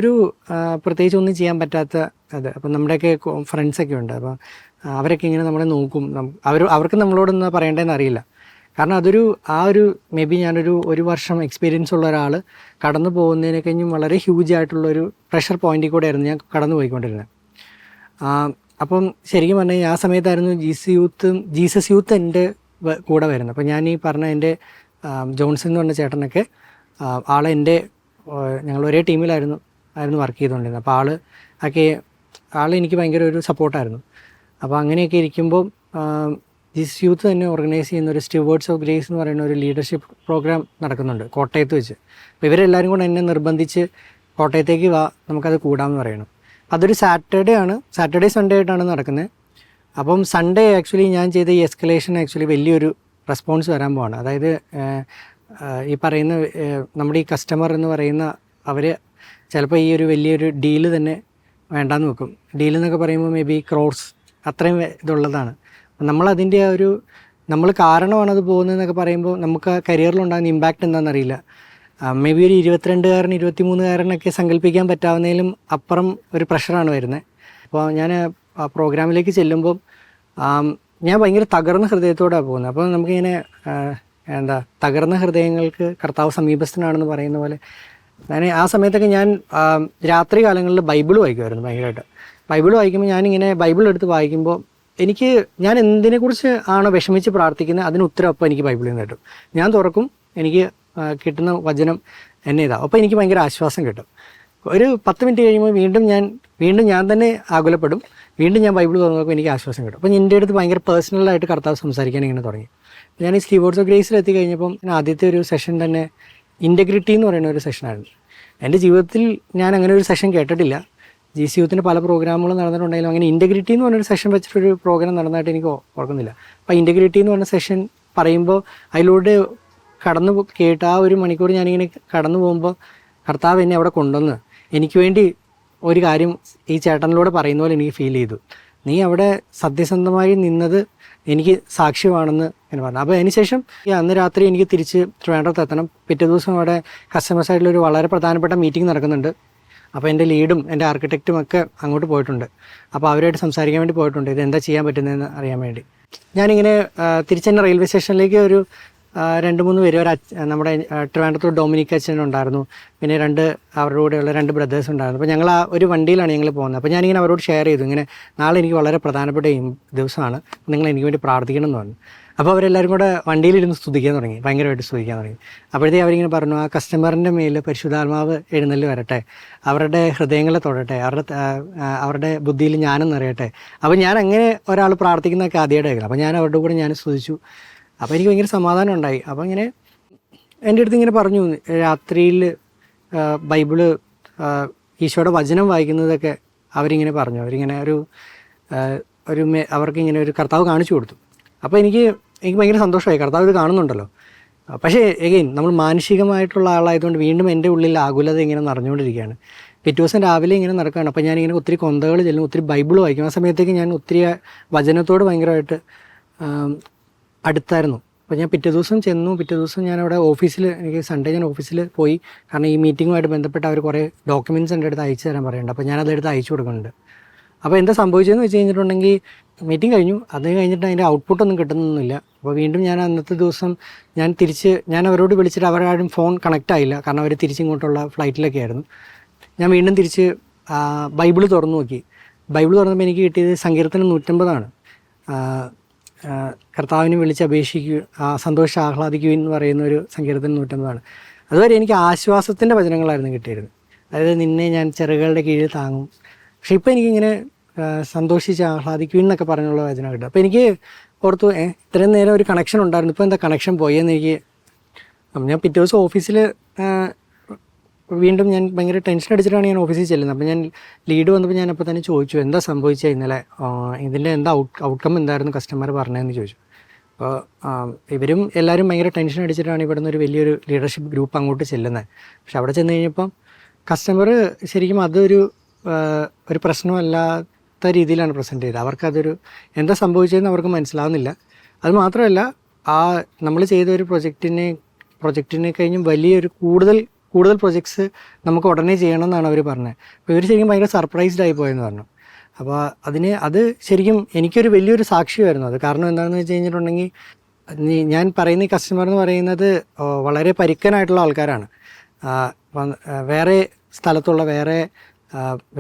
Speaker 1: പ്രത്യേകിച്ച് ഒന്നും ചെയ്യാൻ പറ്റാത്ത അപ്പം നമ്മുടെയൊക്കെ ഫ്രണ്ട്സൊക്കെ ഉണ്ട്. അപ്പോൾ അവരൊക്കെ ഇങ്ങനെ നമ്മളെ നോക്കും. അവർക്ക് നമ്മളോടൊന്നും പറയേണ്ടതെന്ന് അറിയില്ല. കാരണം മേ ബി ഒരു വർഷം എക്സ്പീരിയൻസ് ഉള്ള ഒരാൾ കടന്നു പോകുന്നതിനെ കഴിഞ്ഞും വളരെ ഹ്യൂജ് ആയിട്ടുള്ളൊരു പ്രഷർ പോയിന്റിൽ കൂടെ ആയിരുന്നു ഞാൻ കടന്നു പോയിക്കൊണ്ടിരുന്നത്. അപ്പം ശരിക്കും പറഞ്ഞാൽ ആ സമയത്തായിരുന്നു ജീസസ് യൂത്ത് എൻ്റെ കൂടെ വരുന്നത്. അപ്പോൾ ഞാൻ ഈ പറഞ്ഞ എൻ്റെ ജോൺസൺ എന്ന് പറഞ്ഞ ചേട്ടനൊക്കെ ഞങ്ങൾ ഒരേ ടീമിലായിരുന്നു വർക്ക് ചെയ്തുകൊണ്ടിരുന്നത്. അപ്പോൾ ആൾ എനിക്ക് ഭയങ്കര ഒരു സപ്പോർട്ടായിരുന്നു. അപ്പോൾ അങ്ങനെയൊക്കെ ഇരിക്കുമ്പോൾ ജീസസ് യൂത്ത് തന്നെ ഓർഗനൈസ് ചെയ്യുന്ന ഒരു സ്റ്റുവേർഡ്സ് ഓഫ് ഗ്രേസ് എന്ന് പറയുന്ന ഒരു ലീഡർഷിപ്പ് പ്രോഗ്രാം നടക്കുന്നുണ്ട് കോട്ടയത്ത് വെച്ച്. അപ്പോൾ ഇവരെല്ലാവരും കൂടെ എന്നെ നിർബന്ധിച്ച് കോട്ടയത്തേക്ക് വാ, നമുക്കത് കൂടാമെന്ന് പറയണം. അതൊരു സാറ്റർഡേ സൺഡേ ആയിട്ടാണ് നടക്കുന്നത്. അപ്പം സൺഡേ ആക്ച്വലി ഞാൻ ചെയ്ത ഈ എസ്കലേഷൻ ആക്ച്വലി വലിയൊരു റെസ്പോൺസ് വരാൻ പോവാണ്. അതായത് ഈ പറയുന്ന നമ്മുടെ ഈ കസ്റ്റമർ എന്ന് പറയുന്ന അവർ ചിലപ്പോൾ ഈ വലിയൊരു ഡീല് തന്നെ വേണ്ടാന്ന് വെക്കും. ഡീലെന്നൊക്കെ പറയുമ്പോൾ മേ ബി ക്രോർസ് അത്രയും ഇതുള്ളതാണ്. നമ്മളതിൻ്റെ നമ്മൾ കാരണമാണത് പോകുന്നതെന്നൊക്കെ പറയുമ്പോൾ നമുക്ക് ആ കരിയറിലുണ്ടാകുന്ന ഇമ്പാക്റ്റ് എന്താണെന്നറിയില്ല. മേ ബി ഒരു 22-കാരൻ 23-കാരനൊക്കെ സങ്കല്പിക്കാൻ പറ്റാവുന്നതിലും അപ്പുറം ഒരു പ്രഷറാണ് വരുന്നത്. അപ്പോൾ ഞാൻ ആ പ്രോഗ്രാമിലേക്ക് ചെല്ലുമ്പോൾ ഞാൻ ഭയങ്കര തകർന്ന ഹൃദയത്തോടാണ് പോകുന്നത്. അപ്പോൾ നമുക്കിങ്ങനെ തകർന്ന ഹൃദയങ്ങൾക്ക് കർത്താവ് സമീപസ്ഥനാണെന്ന് പറയുന്ന പോലെ ആ സമയത്തൊക്കെ ഞാൻ രാത്രി കാലങ്ങളിൽ ബൈബിൾ വായിക്കുമായിരുന്നു ഭയങ്കരമായിട്ട്. ബൈബിൾ വായിക്കുമ്പോൾ ഞാനിങ്ങനെ ബൈബിൾ എടുത്ത് വായിക്കുമ്പോൾ ഞാൻ എന്തിനെക്കുറിച്ച് ആണോ വിഷമിച്ച് പ്രാർത്ഥിക്കുന്നത് അതിന് ഉത്തരം അപ്പോൾ എനിക്ക് ബൈബിളിൽ നിന്ന് കിട്ടും. ഞാൻ തുറക്കും, എനിക്ക് കിട്ടുന്ന വചനം എന്നെ അപ്പോൾ എനിക്ക് ഭയങ്കര ആശ്വാസം കിട്ടും. ഒരു 10 മിനിറ്റ് കഴിയുമ്പോൾ വീണ്ടും ഞാൻ തന്നെ ആകുലപ്പെടും. വീണ്ടും ഞാൻ ബൈബിൾ തുറന്നപ്പോൾ എനിക്ക് ആശ്വാസം കിട്ടും. അപ്പോൾ എൻ്റെ അടുത്ത് ഭയങ്കര പേഴ്സണലായിട്ട് കർത്താവ് സംസാരിക്കാൻ ഇങ്ങനെ തുടങ്ങി. ഞാൻ ഈ സ്റ്റുവേർഡ്സ് ഓഫ് ഗ്രേസിൽ എത്തി കഴിഞ്ഞപ്പം ആദ്യത്തെ ഒരു സെഷൻ തന്നെ ഇൻറ്റഗ്രിറ്റി എന്ന് പറയുന്ന ഒരു സെഷനായിരുന്നു. എൻ്റെ ജീവിതത്തിൽ ഞാൻ അങ്ങനെ ഒരു സെഷൻ കേട്ടിട്ടില്ല. GC യൂത്തിൻ്റെ പല പ്രോഗ്രാമുകളും നടന്നിട്ടുണ്ടെങ്കിലും അങ്ങനെ ഇൻറ്റഗ്രിറ്റി എന്ന് പറഞ്ഞൊരു സെഷൻ വെച്ചിട്ടൊരു പ്രോഗ്രാം നടന്നതായിട്ട് എനിക്ക് ഓർക്കുന്നില്ല. അപ്പോൾ ഇൻറ്റഗ്രിറ്റി എന്ന് പറഞ്ഞ സെഷൻ പറയുമ്പോൾ അതിലൂടെ കടന്നു കേട്ട് ആ 1 മണിക്കൂർ ഞാനിങ്ങനെ കടന്നു പോകുമ്പോൾ കർത്താവ് എന്നെ അവിടെ കൊണ്ടുവന്ന് എനിക്ക് വേണ്ടി ഒരു കാര്യം ഈ ചേട്ടനിലൂടെ പറയുന്ന പോലെ എനിക്ക് ഫീൽ ചെയ്തു. നീ അവിടെ സത്യസന്ധമായി നിന്നത് എനിക്ക് സാക്ഷ്യമാണെന്ന് എന്ന് പറഞ്ഞു. അപ്പോൾ അതിനുശേഷം അന്ന് രാത്രി എനിക്ക് തിരിച്ച് ട്രിവാൻഡ്രത്ത് എത്തണം. പിറ്റേ ദിവസം അവിടെ കസ്റ്റമർ സൈഡിലൊരു വളരെ പ്രധാനപ്പെട്ട മീറ്റിംഗ് നടക്കുന്നുണ്ട്. അപ്പോൾ എൻ്റെ ലീഡും എൻ്റെ ആർക്കിടെക്റ്റും ഒക്കെ അങ്ങോട്ട് പോയിട്ടുണ്ട്. അപ്പോൾ അവരായിട്ട് സംസാരിക്കാൻ വേണ്ടി പോയിട്ടുണ്ട്, ഇത് എന്താ ചെയ്യാൻ പറ്റുന്നതെന്ന് അറിയാൻ വേണ്ടി. ഞാനിങ്ങനെ തിരിച്ച് തന്നെ റെയിൽവേ സ്റ്റേഷനിലേക്ക് ഒരു 2-3 പേര്, നമ്മുടെ ട്രിവാൻഡ്രത്ത് ഡൊമിനിക് അച്ഛനുണ്ടായിരുന്നു, പിന്നെ അവരുടെ കൂടെയുള്ള 2 ബ്രദേഴ്സ് ഉണ്ടായിരുന്നു. അപ്പോൾ ഞങ്ങൾ ആ ഒരു വണ്ടിയിലാണ് ഞങ്ങൾ പോകുന്നത്. അപ്പോൾ ഞാനിങ്ങനെ അവരോട് ഷെയർ ചെയ്തു, ഇങ്ങനെ നാളെ എനിക്ക് വളരെ പ്രധാനപ്പെട്ട ദിവസമാണ്, നിങ്ങൾ എനിക്ക് വേണ്ടി പ്രാർത്ഥിക്കണം എന്ന് പറഞ്ഞു. അപ്പോൾ അവരെല്ലാവരും കൂടെ വണ്ടിയിലിരുന്ന് സ്തുതിക്കാൻ തുടങ്ങി, ഭയങ്കരമായിട്ട് സ്തുതിക്കാൻ തുടങ്ങി. അപ്പോഴത്തേക്ക് അവരിങ്ങനെ പറഞ്ഞു, ആ കസ്റ്റമറിൻ്റെ മേൽ പരിശുദ്ധാത്മാവ് എഴുന്നള്ളി വരട്ടെ, അവരുടെ ഹൃദയങ്ങളെ തൊടട്ടെ, അവരുടെ ബുദ്ധിയിൽ ഞാനും നിറയട്ടെ. അപ്പോൾ ഞാൻ അങ്ങനെ ഒരാൾ പ്രാർത്ഥിക്കുന്നതൊക്കെ ആദ്യമായിട്ട് കേൾക്കണം. അപ്പോൾ ഞാൻ അവരുടെ കൂടെ ഞാൻ സ്തുതിച്ചു. അപ്പോൾ എനിക്ക് ഭയങ്കര സമാധാനം ഉണ്ടായി. അപ്പോൾ ഇങ്ങനെ എൻ്റെ അടുത്ത് ഇങ്ങനെ പറഞ്ഞു, രാത്രിയിൽ ബൈബിള് ഈശോയുടെ വചനം വായിക്കുന്നതൊക്കെ അവരിങ്ങനെ പറഞ്ഞു. അവരിങ്ങനെ അവർക്കിങ്ങനെ ഒരു കർത്താവ് കാണിച്ചു കൊടുത്തു. അപ്പോൾ എനിക്ക് ഭയങ്കര സന്തോഷമായി, കർത്താവ് ഇത് കാണുന്നുണ്ടല്ലോ. പക്ഷേ എഗെയിൻ നമ്മൾ മാനുഷികമായിട്ടുള്ള ആളായതുകൊണ്ട് വീണ്ടും എൻ്റെ ഉള്ളിൽ ആകുലത ഇങ്ങനെ നിറഞ്ഞുകൊണ്ടിരിക്കുകയാണ്. പിറ്റേ ദിവസം രാവിലെ ഇങ്ങനെ നടക്കുകയാണ്. അപ്പോൾ ഞാനിങ്ങനെ ഒത്തിരി കൊന്തകൾ ചെല്ലും, ഒത്തിരി ബൈബിൾ വായിക്കും. ആ സമയത്തേക്ക് ഞാൻ ഒത്തിരി വചനത്തോട് ഭയങ്കരമായിട്ട് അടുത്തായിരുന്നു. അപ്പോൾ ഞാൻ പിറ്റേ ദിവസം ചെന്നു. പിറ്റേ ദിവസം ഞാനവിടെ ഓഫീസിൽ, എനിക്ക് സൺഡേ ഞാൻ ഓഫീസിൽ പോയി. കാരണം ഈ മീറ്റിങ്ങുമായിട്ട് ബന്ധപ്പെട്ട് അവർ കുറേ ഡോക്യുമെൻറ്റ്സ് എൻ്റെ അടുത്ത് അയച്ചു തരാൻ പറയുന്നുണ്ട്. അപ്പോൾ ഞാനതെടുത്ത് അയച്ചു കൊടുക്കുന്നുണ്ട്. അപ്പോൾ എന്താ സംഭവിച്ചതെന്ന് വെച്ച് കഴിഞ്ഞിട്ടുണ്ടെങ്കിൽ, മീറ്റിംഗ് കഴിഞ്ഞു, അത് കഴിഞ്ഞിട്ട് അതിൻ്റെ ഔട്ട്പുട്ടൊന്നും കിട്ടുന്നൊന്നുമില്ല. അപ്പോൾ വീണ്ടും ഞാൻ അന്നത്തെ ദിവസം ഞാൻ അവരോട് വിളിച്ചിട്ട് അവരാരും ഫോൺ കണക്റ്റ് ആയില്ല, കാരണം അവർ തിരിച്ചിങ്ങോട്ടുള്ള ഫ്ലൈറ്റിലൊക്കെ ആയിരുന്നു. ഞാൻ വീണ്ടും തിരിച്ച് ബൈബിൾ തുറന്നു നോക്കി. ബൈബിൾ തുറന്നപ്പോൾ എനിക്ക് കിട്ടിയത് സങ്കീർത്തനം 150 കർത്താവിനെ വിളിച്ച് അപേക്ഷിക്കുക, സന്തോഷം ആഹ്ലാദിക്കുക എന്ന് പറയുന്ന ഒരു സങ്കീർത്തനം 150. അതുവരെ എനിക്ക് ആശ്വാസത്തിൻ്റെ വചനങ്ങളായിരുന്നു കിട്ടിയിരുന്നത്. അതായത് നിന്നെ ഞാൻ ചിറകുകളുടെ കീഴിൽ താങ്ങും. പക്ഷെ ഇപ്പോൾ എനിക്കിങ്ങനെ സന്തോഷിച്ച് ആഹ്ലാദിക്കുക എന്നൊക്കെ പറഞ്ഞുള്ള വചനം കിട്ടും. അപ്പോൾ എനിക്ക് ഓർത്തു, ഇത്രയും നേരം ഒരു കണക്ഷൻ ഉണ്ടായിരുന്നു, ഇപ്പോൾ എന്താ കണക്ഷൻ പോയെന്ന് എനിക്ക്. ഞാൻ പിറ്റേ ദിവസം ഓഫീസിൽ വീണ്ടും ഞാൻ ഭയങ്കര ടെൻഷൻ അടിച്ചിട്ടാണ് ഞാൻ ഓഫീസിൽ ചെല്ലുന്നത്. അപ്പോൾ ഞാൻ ലീഡ് വന്നപ്പോൾ ഞാൻ അപ്പോൾ തന്നെ ചോദിച്ചു, എന്താ സംഭവിച്ചത് ഇന്നലെ, ഇതിൻ്റെ എന്താ ഔട്ട്കം എന്തായിരുന്നു കസ്റ്റമർ പറഞ്ഞതെന്ന് ചോദിച്ചു. അപ്പോൾ ഇവരും എല്ലാവരും ഭയങ്കര ടെൻഷൻ അടിച്ചിട്ടാണ് ഇവിടെ നിന്ന് ഒരു വലിയൊരു ലീഡർഷിപ്പ് ഗ്രൂപ്പ് അങ്ങോട്ട് ചെല്ലുന്നത്. പക്ഷെ അവിടെ ചെന്ന് കഴിഞ്ഞപ്പം കസ്റ്റമർ ശരിക്കും അതൊരു പ്രശ്നമല്ലാത്ത രീതിയിലാണ് പ്രസൻറ്റ് ചെയ്തത്. അവർക്കതൊരു എന്താ സംഭവിച്ചതെന്ന് അവർക്ക് മനസ്സിലാവുന്നില്ല. അത് മാത്രമല്ല, നമ്മൾ ചെയ്ത ഒരു പ്രൊജക്റ്റിനെ കഴിഞ്ഞും വലിയൊരു കൂടുതൽ പ്രൊജക്ട്സ് നമുക്ക് ഉടനെ ചെയ്യണം എന്നാണ് അവർ പറഞ്ഞത്. അപ്പോൾ ഇവർ ശരിക്കും ഭയങ്കര സർപ്രൈസ്ഡ് ആയി പോയെന്ന് പറഞ്ഞു. അപ്പോൾ അത് ശരിക്കും എനിക്കൊരു വലിയൊരു സാക്ഷ്യമായിരുന്നു അത്. കാരണം എന്താണെന്ന് വെച്ച് കഴിഞ്ഞിട്ടുണ്ടെങ്കിൽ, ഞാൻ പറയുന്ന ഈ കസ്റ്റമർ എന്ന് പറയുന്നത് വളരെ പരുക്കനായിട്ടുള്ള ആൾക്കാരാണ്. വേറെ സ്ഥലത്തുള്ള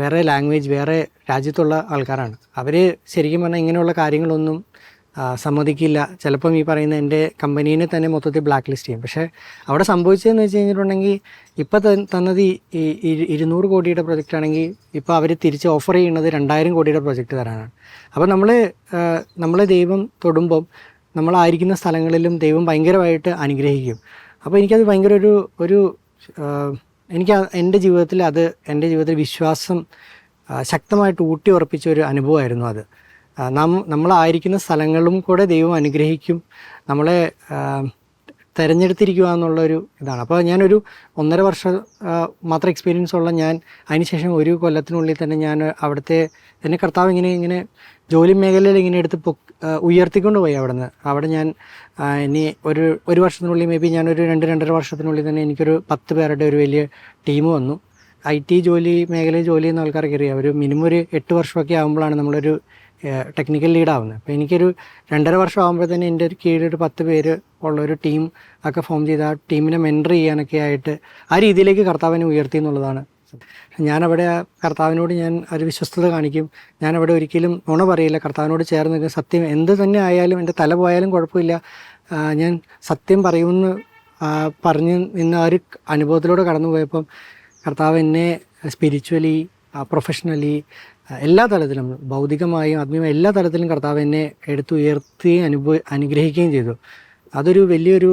Speaker 1: വേറെ ലാംഗ്വേജ്, വേറെ രാജ്യത്തുള്ള ആൾക്കാരാണ്. അവർ ശരിക്കും പറഞ്ഞാൽ ഇങ്ങനെയുള്ള കാര്യങ്ങളൊന്നും സമ്മതിക്കില്ല. ചിലപ്പം ഈ പറയുന്ന എൻ്റെ കമ്പനീനെ തന്നെ മൊത്തത്തിൽ ബ്ലാക്ക് ലിസ്റ്റ് ചെയ്യും. പക്ഷേ അവിടെ സംഭവിച്ചതെന്ന് വെച്ച് കഴിഞ്ഞിട്ടുണ്ടെങ്കിൽ, ഇപ്പോൾ തന്നത് ഈ 200 കോടിയുടെ പ്രൊജക്റ്റ് ആണെങ്കിൽ ഇപ്പോൾ അവർ തിരിച്ച് ഓഫർ ചെയ്യുന്നത് 2000 കോടിയുടെ പ്രൊജക്റ്റ് തരാനാണ്. അപ്പോൾ നമ്മളെ ദൈവം തൊടുമ്പം നമ്മളായിരിക്കുന്ന സ്ഥലങ്ങളിലും ദൈവം ഭയങ്കരമായിട്ട് അനുഗ്രഹിക്കും. അപ്പോൾ എനിക്കത് ഭയങ്കര എനിക്ക് എൻ്റെ ജീവിതത്തിൽ വിശ്വാസം ശക്തമായിട്ട് ഊട്ടി ഉറപ്പിച്ച ഒരു അനുഭവമായിരുന്നു അത്. നമ്മളായിരിക്കുന്ന സ്ഥലങ്ങളും കൂടെ ദൈവം അനുഗ്രഹിക്കും, നമ്മളെ തിരഞ്ഞെടുത്തിരിക്കുക എന്നുള്ളൊരു ഇതാണ്. അപ്പോൾ ഞാനൊരു 1.5 വർഷം മാത്രം എക്സ്പീരിയൻസ് ഉള്ള അതിനുശേഷം 1 കൊല്ലത്തിനുള്ളിൽ തന്നെ ഞാൻ അവിടുത്തെ എന്നെ കർത്താവ് ഇങ്ങനെ ജോലി മേഖലയിൽ ഇങ്ങനെ എടുത്ത് ഉയർത്തിക്കൊണ്ട് പോയി അവിടെ ഞാൻ ഇനി ഒരു വർഷത്തിനുള്ളിൽ മേ ബി ഞാനൊരു 2-2.5 വർഷത്തിനുള്ളിൽ തന്നെ എനിക്കൊരു 10 പേരുടെ ഒരു വലിയ ടീം വന്നു. IT മേഖലയിൽ ജോലി ചെയ്യുന്ന ആൾക്കാർക്ക് അറിയാം, ഒരു മിനിമം ഒരു 8 വർഷമൊക്കെ ആകുമ്പോഴാണ് നമ്മളൊരു ടെക്നിക്കൽ ലീഡാവുന്നത്. അപ്പോൾ എനിക്കൊരു 2.5 വർഷം ആകുമ്പോൾ തന്നെ എൻ്റെ ഒരു കീഴിലൊരു 10 പേര് ഉള്ളൊരു ടീം ഒക്കെ ഫോം ചെയ്ത് ആ ടീമിനെ മെൻറ്റർ ചെയ്യാനൊക്കെ ആയിട്ട് ആ രീതിയിലേക്ക് കർത്താവിനെ ഉയർത്തി എന്നുള്ളതാണ്. ഞാനവിടെ കർത്താവിനോട് ഞാൻ ഒരു വിശ്വസ്തത കാണിക്കും. ഞാനവിടെ ഒരിക്കലും നുണ പറയില്ല, കർത്താവിനോട് ചേർന്ന് നിൽക്കും. സത്യം എന്ത് തന്നെ ആയാലും, എൻ്റെ തല പോയാലും കുഴപ്പമില്ല, ഞാൻ സത്യം പറയുമെന്ന് പറഞ്ഞ് നിന്ന ആ ഒരു അനുഭവത്തിലൂടെ കടന്നു പോയപ്പം കർത്താവ് എന്നെ സ്പിരിച്വലി, പ്രൊഫഷണലി, എല്ലാ തലത്തിലും, ഭൗതികമായും ആത്മീയമായും എല്ലാ തലത്തിലും കർത്താവ് എന്നെ എടുത്തുയർത്തുകയും അനുഗ്രഹിക്കുകയും ചെയ്തു. അതൊരു വലിയൊരു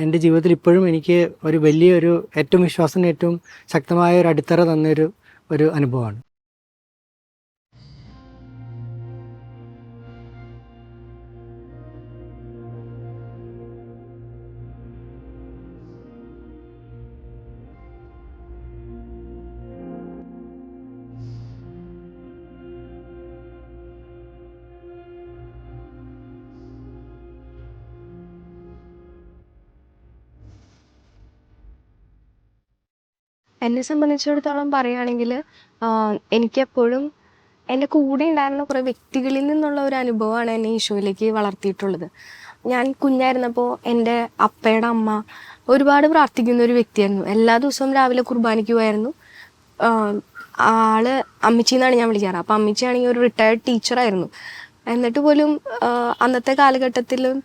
Speaker 1: എൻ്റെ ജീവിതത്തിൽ ഇപ്പോഴും എനിക്ക് ഒരു വലിയൊരു ഏറ്റവും വിശ്വാസത്തിന് ഏറ്റവും ശക്തമായ ഒരു അടിത്തറ തന്നൊരു അനുഭവമാണ്.
Speaker 2: എന്നെ സംബന്ധിച്ചിടത്തോളം പറയുകയാണെങ്കിൽ എനിക്കെപ്പോഴും എൻ്റെ കൂടെ ഉണ്ടായിരുന്ന കുറേ വ്യക്തികളിൽ നിന്നുള്ള ഒരു അനുഭവമാണ് എന്നെ ഈശോയിലേക്ക് വളർത്തിയിട്ടുള്ളത്. ഞാൻ കുഞ്ഞായിരുന്നപ്പോൾ എൻ്റെ അപ്പയുടെ അമ്മ ഒരുപാട് പ്രാർത്ഥിക്കുന്ന ഒരു വ്യക്തിയായിരുന്നു. എല്ലാ ദിവസവും രാവിലെ കുർബാനയ്ക്ക് പോയായിരുന്നു. ആള് അമ്മച്ചി എന്നാണ് ഞാൻ വിളിക്കാറ്. അപ്പം അമ്മച്ചിയാണെങ്കിൽ ഒരു റിട്ടയർഡ് ടീച്ചറായിരുന്നു. എന്നിട്ട് പോലും അന്നത്തെ കാലഘട്ടത്തിലും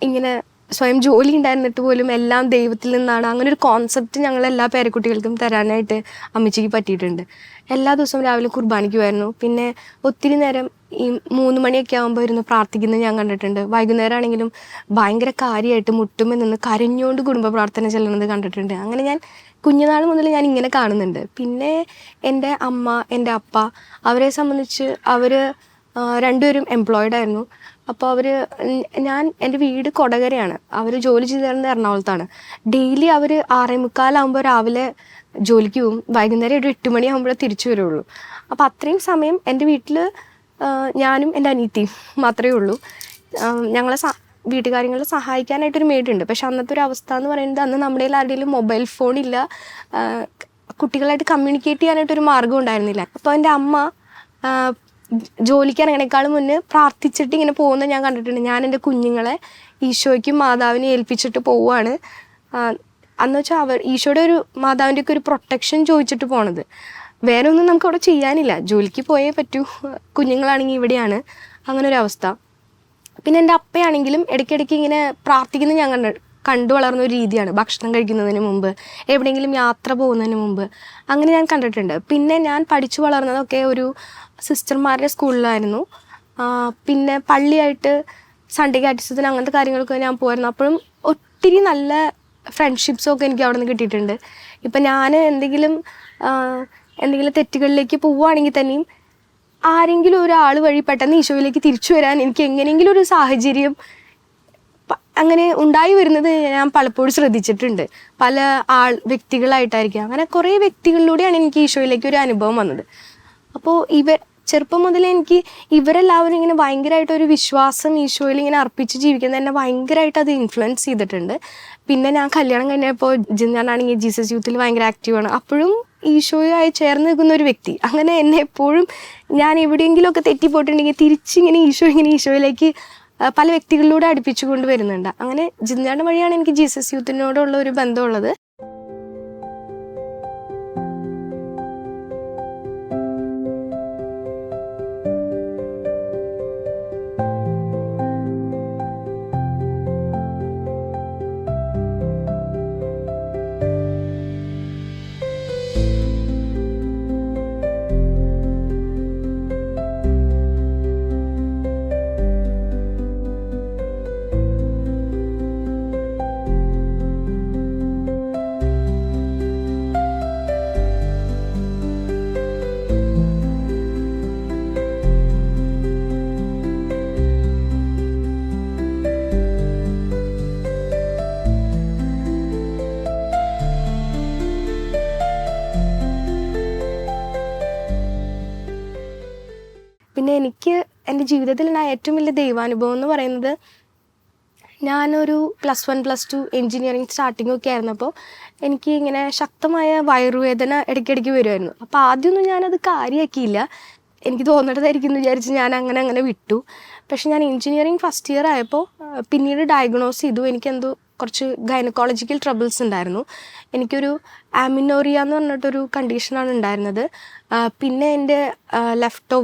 Speaker 2: ഇങ്ങനെ സ്വയം ജോലി ഉണ്ടായിരുന്നിട്ട് പോലും എല്ലാം ദൈവത്തിൽ നിന്നാണ്, അങ്ങനെ ഒരു കോൺസെപ്റ്റ് ഞങ്ങൾ എല്ലാ പേരക്കുട്ടികൾക്കും തരാനായിട്ട് അമ്മച്ചിക്ക് പറ്റിയിട്ടുണ്ട്. എല്ലാ ദിവസവും രാവിലെ കുർബാനയ്ക്ക് പോയിരുന്നു. പിന്നെ ഒത്തിരി നേരം ഈ 3 മണിയൊക്കെ ആകുമ്പോൾ ഇരുന്ന് പ്രാർത്ഥിക്കുന്നത് ഞാൻ കണ്ടിട്ടുണ്ട്. വൈകുന്നേരം ആണെങ്കിലും ഭയങ്കര കാര്യമായിട്ട് മുട്ടുമ്പോൾ നിന്ന് കരഞ്ഞുകൊണ്ട് കുടുംബ പ്രാർത്ഥന ചെല്ലുന്നത് കണ്ടിട്ടുണ്ട്. അങ്ങനെ ഞാൻ കുഞ്ഞുനാൾ മുതൽ ഞാൻ ഇങ്ങനെ കാണുന്നുണ്ട്. പിന്നെ എൻ്റെ അമ്മ, എൻ്റെ അപ്പ, അവരെ സംബന്ധിച്ച് അവർ രണ്ടുപേരും എംപ്ലോയിഡ് ആയിരുന്നു. അപ്പോൾ എൻ്റെ വീട് കൊടകരയാണ്, അവർ ജോലി ചെയ്ത് തരുന്നത് എറണാകുളത്താണ്. ഡെയിലി അവർ 6:45 രാവിലെ ജോലിക്ക് പോകും, വൈകുന്നേരം ഒരു 8 മണിയാകുമ്പോഴേ തിരിച്ചു വരുള്ളൂ. അപ്പോൾ അത്രയും സമയം എൻ്റെ വീട്ടിൽ ഞാനും എൻ്റെ അനിയത്തിയും മാത്രമേ ഉള്ളൂ. ഞങ്ങളെ വീട്ടുകാര്യങ്ങളിൽ സഹായിക്കാനായിട്ടൊരു മെയ്ഡുണ്ട്. പക്ഷെ അന്നത്തെ ഒരു അവസ്ഥ എന്ന് പറയുന്നത്, അന്ന് നമ്മുടെ ആരുടെയും മൊബൈൽ ഫോണില്ല, കുട്ടികളായിട്ട് കമ്മ്യൂണിക്കേറ്റ് ചെയ്യാനായിട്ടൊരു മാർഗ്ഗം ഉണ്ടായിരുന്നില്ല. അപ്പോൾ എൻ്റെ അമ്മ ജോലിക്ക് ഇറങ്ങണേക്കാളും മുന്നേ പ്രാർത്ഥിച്ചിട്ട് ഇങ്ങനെ പോകുന്നത് ഞാൻ കണ്ടിട്ടുണ്ട്. ഞാൻ എൻ്റെ കുഞ്ഞുങ്ങളെ ഈശോയ്ക്കും മാതാവിനെ ഏൽപ്പിച്ചിട്ട് പോവുകയാണ്. അന്ന് വെച്ചാൽ ഈശോയുടെ ഒരു മാതാവിൻ്റെ ഒക്കെ ഒരു പ്രൊട്ടക്ഷൻ ചോദിച്ചിട്ട് പോണത്. വേറെ ഒന്നും നമുക്ക് അവിടെ ചെയ്യാനില്ല, ജോലിക്ക് പോയേ പറ്റൂ, കുഞ്ഞുങ്ങളാണെങ്കിൽ ഇവിടെയാണ്, അങ്ങനെ ഒരു അവസ്ഥ. പിന്നെ എൻ്റെ അപ്പയാണെങ്കിലും ഇടയ്ക്കിടയ്ക്ക് ഇങ്ങനെ പ്രാർത്ഥിക്കുന്നത് ഞാൻ കണ്ടു വളർന്ന ഒരു രീതിയാണ്. ഭക്ഷണം കഴിക്കുന്നതിന് മുമ്പ്, എവിടെയെങ്കിലും യാത്ര പോകുന്നതിന് മുമ്പ്, അങ്ങനെ ഞാൻ കണ്ടിട്ടുണ്ട്. പിന്നെ ഞാൻ പഠിച്ചു വളർന്നതൊക്കെ ഒരു സിസ്റ്റർമാരുടെ സ്കൂളിലായിരുന്നു. പിന്നെ പള്ളിയായിട്ട് സൺഡേ കാറ്റസിസത്തിന് അങ്ങനത്തെ കാര്യങ്ങളൊക്കെ ഞാൻ പോയിരുന്നു. അപ്പോഴും ഒത്തിരി നല്ല ഫ്രണ്ട്ഷിപ്സൊക്കെ എനിക്ക് അവിടെ നിന്ന് കിട്ടിയിട്ടുണ്ട്. ഇപ്പം ഞാൻ എന്തെങ്കിലും തെറ്റുകളിലേക്ക് പോവുകയാണെങ്കിൽ തന്നെയും ആരെങ്കിലും ഒരാൾ വഴി പെട്ടെന്ന് ഈശോയിലേക്ക് തിരിച്ചു വരാൻ എനിക്ക് എങ്ങനെയെങ്കിലും ഒരു സാഹചര്യം അങ്ങനെ ഉണ്ടായി വരുന്നത് ഞാൻ പലപ്പോഴും ശ്രദ്ധിച്ചിട്ടുണ്ട്. പല വ്യക്തികളായിട്ടായിരിക്കും. അങ്ങനെ കുറേ വ്യക്തികളിലൂടെയാണ് എനിക്ക് ഈശോയിലേക്ക് ഒരു അനുഭവം വന്നത്. അപ്പോൾ ചെറുപ്പം മുതലേ എനിക്ക് ഇവരെല്ലാവരും ഇങ്ങനെ ഭയങ്കരമായിട്ടൊരു വിശ്വാസം ഈശോയിൽ ഇങ്ങനെ അർപ്പിച്ച് ജീവിക്കുന്നത് എന്നെ ഭയങ്കരമായിട്ട് അത് ഇൻഫ്ലുവൻസ് ചെയ്തിട്ടുണ്ട്. പിന്നെ ഞാൻ കല്യാണം കഴിഞ്ഞപ്പോൾ ഞാനാണെങ്കിൽ ജീസസ് യൂത്തിൽ ഭയങ്കര ആക്റ്റീവാണ്. അപ്പോഴും ഈശോയുമായി ചേർന്ന് നിൽക്കുന്ന ഒരു വ്യക്തി. അങ്ങനെ എന്നെ എപ്പോഴും ഞാൻ എവിടെയെങ്കിലുമൊക്കെ തെറ്റിപ്പോയിട്ടുണ്ടെങ്കിൽ തിരിച്ചിങ്ങനെ ഈശോയിലേക്ക് പല വ്യക്തികളിലൂടെ അടുപ്പിച്ചു കൊണ്ട് വരുന്നുണ്ട്. അങ്ങനെ ജിന്ദാണ്ട് വഴിയാണ് എനിക്ക് ജീസസ് യൂത്തിനോടുള്ള ഒരു ബന്ധമുള്ളത്. പിന്നെ എനിക്ക് എൻ്റെ ജീവിതത്തിലുണ്ടായ ഏറ്റവും വലിയ ദൈവാനുഭവം എന്ന് പറയുന്നത്, ഞാനൊരു +1 +2 എൻജിനീയറിങ് സ്റ്റാർട്ടിങ്ങൊക്കെ ആയിരുന്നപ്പോൾ എനിക്ക് ഇങ്ങനെ ശക്തമായ വയറുവേദന ഇടയ്ക്കിടയ്ക്ക് വരുമായിരുന്നു. അപ്പോൾ ആദ്യമൊന്നും ഞാനത് കാര്യമാക്കിയില്ല, എനിക്ക് തോന്നേണ്ടതായിരിക്കും എന്ന് വിചാരിച്ച് ഞാൻ അങ്ങനെ വിട്ടു. പക്ഷെ ഞാൻ എൻജിനീയറിങ് ഫസ്റ്റ് ഇയർ ആയപ്പോൾ പിന്നീട് ഡയഗ്നോസ് ചെയ്തു. എനിക്കെന്തോ കുറച്ച് ഗൈനക്കോളജിക്കൽ ട്രബിൾസ് ഉണ്ടായിരുന്നു. എനിക്കൊരു ആമിനോറിയ എന്ന് പറഞ്ഞിട്ടൊരു കണ്ടീഷനാണ് ഉണ്ടായിരുന്നത്. പിന്നെ എൻ്റെ ലെഫ്റ്റ്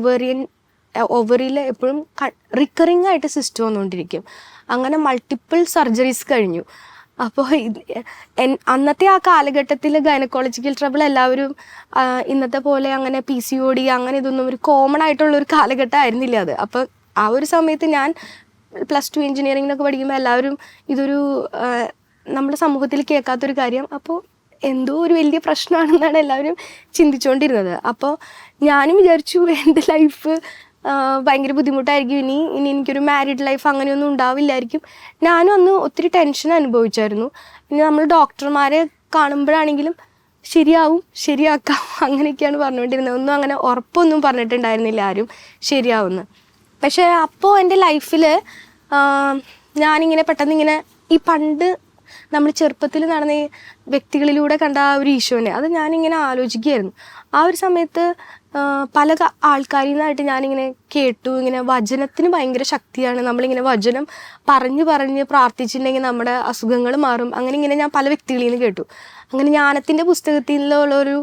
Speaker 2: ഓവറിയിൽ എപ്പോഴും റിക്കറിങ് ആയിട്ട് സിസ്റ്റ് വന്നുകൊണ്ടിരിക്കും. അങ്ങനെ മൾട്ടിപ്പിൾ സർജറീസ് കഴിഞ്ഞു. അപ്പോൾ അന്നത്തെ ആ കാലഘട്ടത്തിൽ ഗൈനക്കോളജിക്കൽ ട്രബിൾ എല്ലാവരും ഇന്നത്തെ പോലെ അങ്ങനെ PCOD അങ്ങനെ ഇതൊന്നും ഒരു കോമൺ ആയിട്ടുള്ളൊരു കാലഘട്ടം ആയിരുന്നില്ല അത്. അപ്പോൾ ആ ഒരു സമയത്ത് ഞാൻ +2 എൻജിനീയറിങ്ങിനൊക്കെ പഠിക്കുമ്പോൾ എല്ലാവരും ഇതൊരു നമ്മുടെ സമൂഹത്തിൽ കേൾക്കാത്തൊരു കാര്യം, അപ്പോൾ എന്തോ ഒരു വലിയ പ്രശ്നമാണെന്നാണ് എല്ലാവരും ചിന്തിച്ചുകൊണ്ടിരുന്നത്. അപ്പോൾ ഞാനും വിചാരിച്ചു എൻ്റെ ലൈഫ് ഭയങ്കര ബുദ്ധിമുട്ടായിരിക്കും, ഇനി എനിക്കൊരു മാരീഡ് ലൈഫ് അങ്ങനെയൊന്നും ഉണ്ടാവില്ലായിരിക്കും. ഞാനും അന്ന് ഒത്തിരി ടെൻഷൻ അനുഭവിച്ചായിരുന്നു. ഇനി നമ്മൾ ഡോക്ടർമാരെ കാണുമ്പോഴാണെങ്കിലും ശരിയാക്കാം അങ്ങനെയൊക്കെയാണ് പറഞ്ഞുകൊണ്ടിരുന്നത്. ഒന്നും അങ്ങനെ ഉറപ്പൊന്നും പറഞ്ഞിട്ടുണ്ടായിരുന്നില്ല ആരും ശരിയാവുമെന്ന്. പക്ഷേ അപ്പോൾ എൻ്റെ ലൈഫിൽ ഞാനിങ്ങനെ പെട്ടെന്ന് ഇങ്ങനെ ഈ പണ്ട് നമ്മൾ ചെറുപ്പത്തിൽ നടന്ന ഈ വ്യക്തികളിലൂടെ കണ്ട ആ ഒരു ഈശോനെ അത് ഞാനിങ്ങനെ ആലോചിക്കുകയായിരുന്നു. ആ ഒരു സമയത്ത് പല ആൾക്കാരിൽ നിന്നായിട്ട് ഞാനിങ്ങനെ കേട്ടു, ഇങ്ങനെ വചനത്തിന് ഭയങ്കര ശക്തിയാണ്, നമ്മളിങ്ങനെ വചനം പറഞ്ഞ് പറഞ്ഞ് പ്രാർത്ഥിച്ചിട്ടുണ്ടെങ്കിൽ നമ്മുടെ അസുഖങ്ങൾ മാറും, അങ്ങനെ ഇങ്ങനെ ഞാൻ പല വ്യക്തികളിൽ നിന്ന് കേട്ടു. അങ്ങനെ ജ്ഞാനത്തിൻ്റെ പുസ്തകത്തിലുള്ളൊരു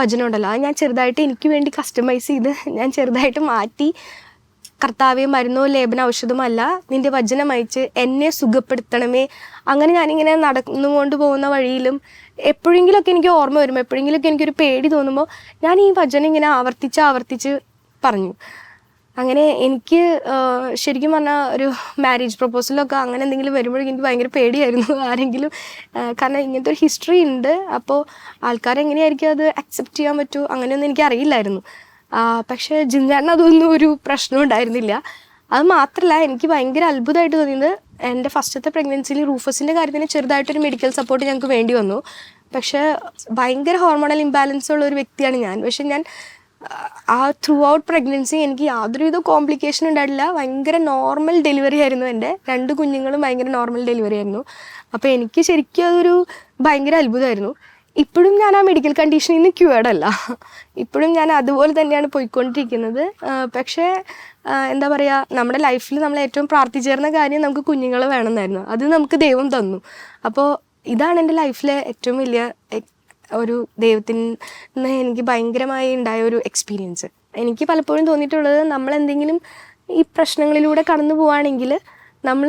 Speaker 2: വചനം ഉണ്ടല്ലോ, അത് ഞാൻ ചെറുതായിട്ട് എനിക്ക് വേണ്ടി കസ്റ്റമൈസ് ചെയ്ത് ഞാൻ ചെറുതായിട്ട് മാറ്റി, കർത്താവെ മരുന്നോ ലേപന ഔഷധമല്ല, നിന്റെ വചനം അയച്ച് എന്നെ സുഖപ്പെടുത്തണമേ. അങ്ങനെ ഞാനിങ്ങനെ നടന്നുകൊണ്ട് പോകുന്ന വഴിയിലും എപ്പോഴെങ്കിലുമൊക്കെ എനിക്ക് ഓർമ്മ വരുമ്പോൾ, എപ്പോഴെങ്കിലുമൊക്കെ എനിക്കൊരു പേടി തോന്നുമ്പോൾ ഞാൻ ഈ വചനം ഇങ്ങനെ ആവർത്തിച്ച് പറഞ്ഞു. അങ്ങനെ എനിക്ക് ശരിക്കും പറഞ്ഞാൽ ഒരു മാരേജ് പ്രപ്പോസലൊക്കെ അങ്ങനെ എന്തെങ്കിലും വരുമ്പോഴേക്കും എനിക്ക് ഭയങ്കര പേടിയായിരുന്നു ആരെങ്കിലും, കാരണം ഇങ്ങനത്തെ ഒരു ഹിസ്റ്ററി ഉണ്ട്. അപ്പോൾ ആൾക്കാരെങ്ങനെയായിരിക്കും അത് അക്സെപ്റ്റ് ചെയ്യാൻ പറ്റുമോ അങ്ങനെയൊന്നും എനിക്കറിയില്ലായിരുന്നു. പക്ഷേ ജിൻചാട്ടന് അതൊന്നും ഒരു പ്രശ്നം ഉണ്ടായിരുന്നില്ല. അത് മാത്രമല്ല, എനിക്ക് ഭയങ്കര അത്ഭുതമായിട്ട് തോന്നിയത് എൻ്റെ ഫസ്റ്റത്തെ പ്രഗ്നൻസിയിൽ റൂഫസിൻ്റെ കാര്യത്തിന് ചെറുതായിട്ടൊരു മെഡിക്കൽ സപ്പോർട്ട് ഞങ്ങൾക്ക് വേണ്ടി വന്നു. പക്ഷേ ഭയങ്കര ഹോർമോണൽ ഇംബാലൻസ് ഉള്ള ഒരു വ്യക്തിയാണ് ഞാൻ. പക്ഷെ ഞാൻ ആ ത്രൂ ഔട്ട് പ്രഗ്നൻസി എനിക്ക് യാതൊരുവിധ കോംപ്ലിക്കേഷൻ ഉണ്ടായിട്ടില്ല. ഭയങ്കര നോർമൽ ഡെലിവറി ആയിരുന്നു. എൻ്റെ 2 കുഞ്ഞുങ്ങളും ഭയങ്കര നോർമൽ ഡെലിവറി ആയിരുന്നു. അപ്പോൾ എനിക്ക് ശരിക്കും അതൊരു ഭയങ്കര അത്ഭുതമായിരുന്നു. ഇപ്പോഴും ഞാൻ ആ മെഡിക്കൽ കണ്ടീഷനിൽ നിന്ന് ക്യൂർഡ് അല്ല, ഇപ്പോഴും ഞാൻ അതുപോലെ തന്നെയാണ് പോയിക്കൊണ്ടിരിക്കുന്നത്. പക്ഷേ എന്താ പറയുക, നമ്മുടെ ലൈഫിൽ നമ്മൾ ഏറ്റവും പ്രാർത്ഥിച്ചേർന്ന കാര്യം നമുക്ക് കുഞ്ഞുങ്ങൾ വേണമെന്നായിരുന്നു. അത് നമുക്ക് ദൈവം തന്നു. അപ്പോൾ ഇതാണ് എൻ്റെ ലൈഫിലെ ഏറ്റവും വലിയ ഒരു ദൈവത്തിന് എനിക്ക് ഭയങ്കരമായി ഉണ്ടായ ഒരു എക്സ്പീരിയൻസ്. എനിക്ക് പലപ്പോഴും തോന്നിയിട്ടുള്ളത്, നമ്മളെന്തെങ്കിലും ഈ പ്രശ്നങ്ങളിലൂടെ കടന്നു പോവുകയാണെങ്കിൽ നമ്മൾ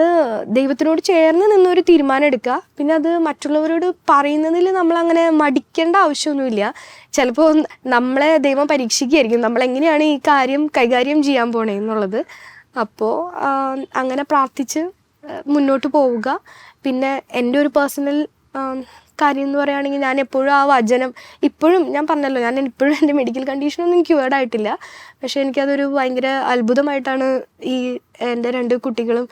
Speaker 2: ദൈവത്തിനോട് ചേർന്ന് നിന്നൊരു തീരുമാനം എടുക്കുക. പിന്നെ അത് മറ്റുള്ളവരോട് പറയുന്നതിൽ നമ്മളങ്ങനെ മടിക്കേണ്ട ആവശ്യമൊന്നുമില്ല. ചിലപ്പോൾ നമ്മളെ ദൈവം പരീക്ഷിക്കുകയായിരിക്കും, നമ്മളെങ്ങനെയാണ് ഈ കാര്യം കൈകാര്യം ചെയ്യാൻ പോണേ എന്നുള്ളത്. അപ്പോൾ അങ്ങനെ പ്രാർത്ഥിച്ച് മുന്നോട്ട് പോവുക. പിന്നെ എൻ്റെ ഒരു പേഴ്സണൽ കാര്യം എന്ന് പറയുകയാണെങ്കിൽ, ഞാൻ എപ്പോഴും ആ വചനം, ഇപ്പോഴും ഞാൻ പറഞ്ഞല്ലോ, ഞാൻ ഇപ്പോഴും എൻ്റെ മെഡിക്കൽ കണ്ടീഷനൊന്നും ക്യൂർഡ് ആയിട്ടില്ല. പക്ഷേ എനിക്കതൊരു ഭയങ്കര അത്ഭുതമായിട്ടാണ് ഈ എൻ്റെ 2 കുട്ടികളും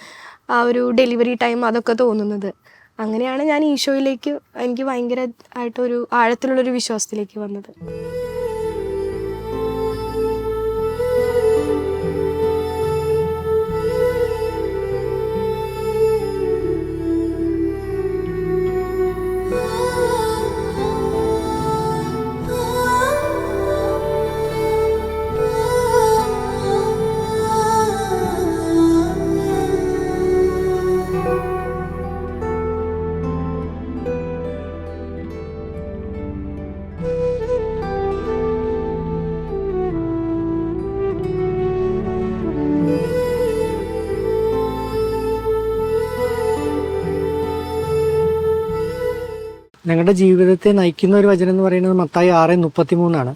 Speaker 2: ആ ഒരു ഡെലിവറി ടൈം അതൊക്കെ തോന്നുന്നത്. അങ്ങനെയാണ് ഞാൻ ഈശോയിലേക്ക് എനിക്ക് ഭയങ്കര ആയിട്ടൊരു ആഴത്തിലുള്ളൊരു വിശ്വാസത്തിലേക്ക് വന്നത്.
Speaker 1: ഞങ്ങളുടെ ജീവിതത്തെ നയിക്കുന്ന ഒരു വചനം എന്ന് പറയുന്നത് മത്തായി 6:33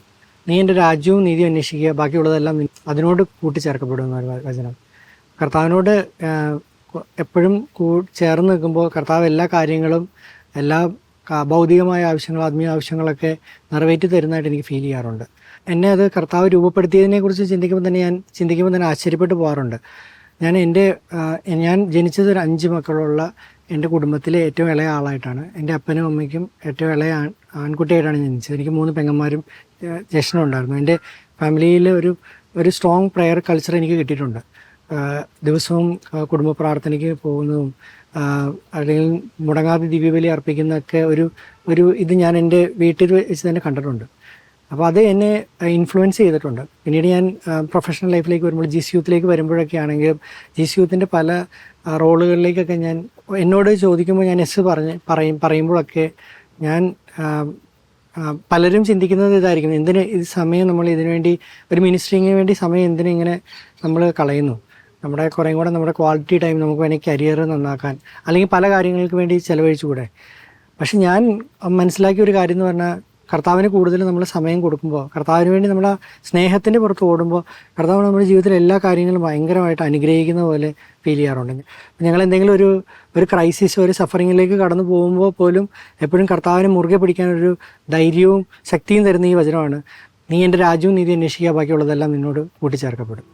Speaker 1: നീ എൻ്റെ രാജ്യവും നീതിയും അന്വേഷിക്കുക, ബാക്കിയുള്ളതെല്ലാം അതിനോട് കൂട്ടിച്ചേർക്കപ്പെടുന്ന ഒരു വചനം. കർത്താവിനോട് എപ്പോഴും ചേർന്ന് നിൽക്കുമ്പോൾ കർത്താവ് എല്ലാ കാര്യങ്ങളും, എല്ലാ ഭൗതികമായ ആവശ്യങ്ങളും ആത്മീയ ആവശ്യങ്ങളൊക്കെ നിറവേറ്റി തരുന്നതായിട്ട് എനിക്ക് ഫീൽ ചെയ്യാറുണ്ട്. എന്നെ അത് കർത്താവ് രൂപപ്പെടുത്തിയതിനെക്കുറിച്ച് ചിന്തിക്കുമ്പോൾ തന്നെ ആശ്ചര്യപ്പെട്ടു പോകാറുണ്ട്. ഞാൻ ജനിച്ചത് ഒരു 5 മക്കളുള്ള എൻ്റെ കുടുംബത്തിലെ ഏറ്റവും ഇളയ ആളായിട്ടാണ്. എൻ്റെ അപ്പനും അമ്മയ്ക്കും ഏറ്റവും ഇളയ ആൺകുട്ടിയായിട്ടാണ് ജനിച്ചത്. എനിക്ക് 3 പെങ്ങന്മാരും ജ്യേഷ്ഠനും ഉണ്ടായിരുന്നു. എൻ്റെ ഫാമിലിയിൽ ഒരു സ്ട്രോങ് പ്രെയർ കൾച്ചർ എനിക്ക് കിട്ടിയിട്ടുണ്ട്. ദിവസവും കുടുംബ പ്രാർത്ഥനയ്ക്ക് പോകുന്നതും അല്ലെങ്കിൽ മുടങ്ങാതെ ദിവ്യബലി അർപ്പിക്കുന്നതൊക്കെ ഒരു ഇത് ഞാൻ എൻ്റെ വീട്ടിൽ വെച്ച് തന്നെ കണ്ടിട്ടുണ്ട്. അപ്പോൾ അത് എന്നെ ഇൻഫ്ലുവൻസ് ചെയ്തിട്ടുണ്ട്. പിന്നീട് ഞാൻ പ്രൊഫഷണൽ ലൈഫിലേക്ക് വരുമ്പോൾ, ജിസ് യൂത്തിലേക്ക് വരുമ്പോഴൊക്കെ ആണെങ്കിലും, ജിസ് യൂത്തിൻ്റെ പല റോളുകളിലേക്കൊക്കെ ഞാൻ എന്നോട് ചോദിക്കുമ്പോൾ ഞാൻ പറയുമ്പോഴൊക്കെ ഞാൻ പലരും ചിന്തിക്കുന്നത് ഇതായിരിക്കും, എന്തിന് ഇത് സമയം നമ്മൾ ഇതിനു വേണ്ടി ഒരു മിനിസ്ട്രിങ്ങിന് വേണ്ടി സമയം എന്തിനിങ്ങനെ നമ്മൾ കളയുന്നു, നമ്മുടെ കുറേ കൂടെ നമ്മുടെ ക്വാളിറ്റി ടൈം നമുക്ക് വേണമെങ്കിൽ കരിയർ നന്നാക്കാൻ അല്ലെങ്കിൽ പല കാര്യങ്ങൾക്ക് വേണ്ടി ചിലവഴിച്ചുകൂടെ. പക്ഷെ ഞാൻ മനസ്സിലാക്കിയ ഒരു കാര്യം എന്ന് പറഞ്ഞാൽ, കർത്താവിന് കൂടുതൽ നമ്മൾ സമയം കൊടുക്കുമ്പോൾ, കർത്താവിന് വേണ്ടി നമ്മൾ സ്നേഹത്തിൻ്റെ പുറത്ത് ഓടുമ്പോൾ, കർത്താവ് നമ്മുടെ ജീവിതത്തിലെ എല്ലാ കാര്യങ്ങളും ഭയങ്കരമായിട്ട് അനുഗ്രഹിക്കുന്ന പോലെ ഫീൽ ചെയ്യാറുണ്ട്. ഞങ്ങൾ എന്തെങ്കിലും ഒരു ക്രൈസിസ്, ഒരു സഫറിങ്ങിലേക്ക് കടന്നു പോകുമ്പോൾ പോലും എപ്പോഴും കർത്താവിനെ മുറുകെ പിടിക്കാനൊരു ധൈര്യവും ശക്തിയും തരുന്ന ഈ വചനമാണ്, നീ എൻ്റെ രാജ്യവും നീതി അന്വേഷിക്കുക, ബാക്കിയുള്ളതെല്ലാം നിന്നോട് കൂട്ടിച്ചേർക്കപ്പെടും.